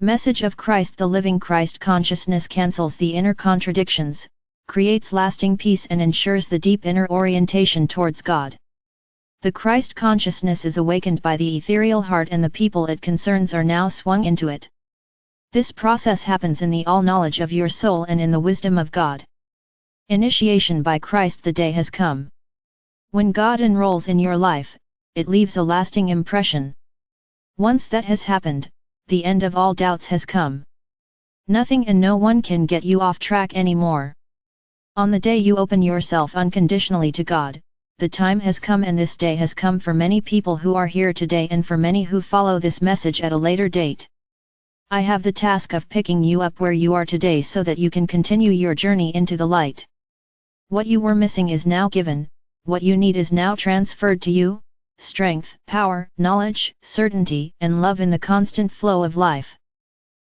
Message of Christ. The living Christ consciousness cancels the inner contradictions, creates lasting peace and ensures the deep inner orientation towards God. The Christ consciousness is awakened by the ethereal heart and the people it concerns are now swung into it. This process happens in the all-knowledge of your soul and in the wisdom of God. Initiation by Christ. The day has come. When God enrolls in your life, it leaves a lasting impression. Once that has happened, the end of all doubts has come. Nothing and no one can get you off track anymore. On the day you open yourself unconditionally to God, the time has come, and this day has come for many people who are here today and for many who follow this message at a later date. I have the task of picking you up where you are today so that you can continue your journey into the light. What you were missing is now given, what you need is now transferred to you: strength, power, knowledge, certainty, and love in the constant flow of life.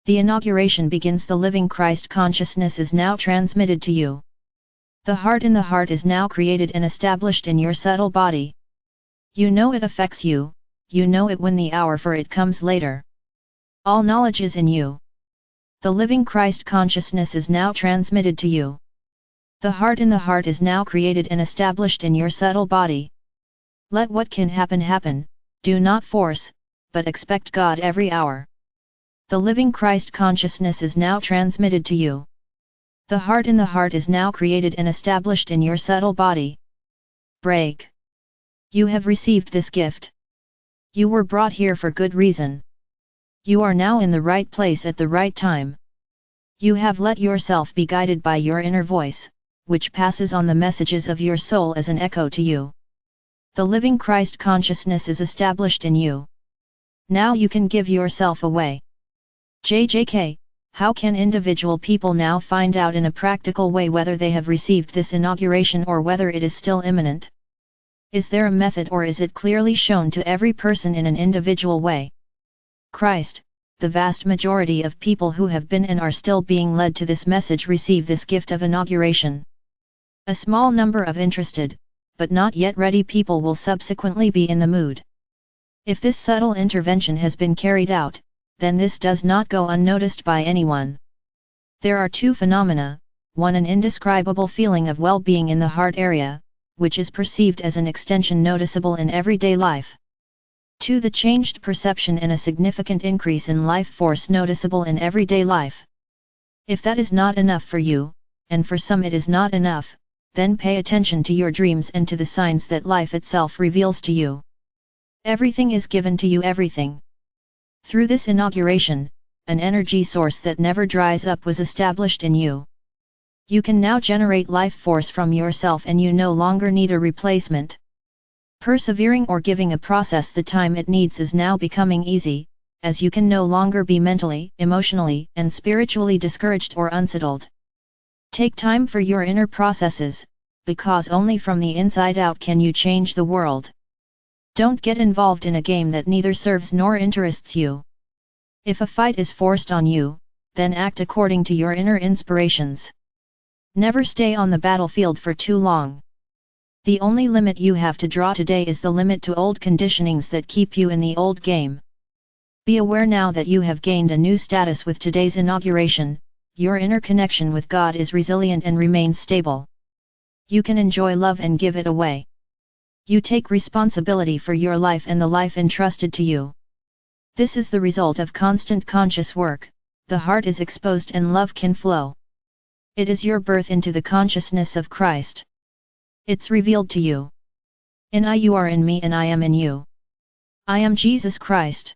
The inauguration begins. The living Christ consciousness is now transmitted to you. The heart in the heart is now created and established in your subtle body. You know it affects you, you know it when the hour for it comes later. All knowledge is in you. The living Christ consciousness is now transmitted to you. The heart in the heart is now created and established in your subtle body. Let what can happen happen, do not force, but expect God every hour. The living Christ consciousness is now transmitted to you. The heart in the heart is now created and established in your subtle body. Break. You have received this gift. You were brought here for good reason. You are now in the right place at the right time. You have let yourself be guided by your inner voice, which passes on the messages of your soul as an echo to you. The living Christ consciousness is established in you. Now you can give yourself away. JJK, how can individual people now find out in a practical way whether they have received this inauguration or whether it is still imminent? Is there a method, or is it clearly shown to every person in an individual way? Christ, the vast majority of people who have been and are still being led to this message receive this gift of inauguration. A small number of interested, but not yet ready people will subsequently be in the mood. If this subtle intervention has been carried out, then this does not go unnoticed by anyone. There are two phenomena: one, an indescribable feeling of well-being in the heart area, which is perceived as an extension noticeable in everyday life. 2. The changed perception and a significant increase in life force noticeable in everyday life. If that is not enough for you, and for some it is not enough, then pay attention to your dreams and to the signs that life itself reveals to you. Everything is given to you, everything. Through this inauguration, an energy source that never dries up was established in you. You can now generate life force from yourself and you no longer need a replacement. Persevering or giving a process the time it needs is now becoming easy, as you can no longer be mentally, emotionally, and spiritually discouraged or unsettled. Take time for your inner processes, because only from the inside out can you change the world. Don't get involved in a game that neither serves nor interests you. If a fight is forced on you, then act according to your inner inspirations. Never stay on the battlefield for too long. The only limit you have to draw today is the limit to old conditionings that keep you in the old game. Be aware now that you have gained a new status with today's inauguration. Your inner connection with God is resilient and remains stable. You can enjoy love and give it away. You take responsibility for your life and the life entrusted to you. This is the result of constant conscious work. The heart is exposed and love can flow. It is your birth into the consciousness of Christ. It's revealed to you. In I you are in me and I am in you. I am Jesus Christ.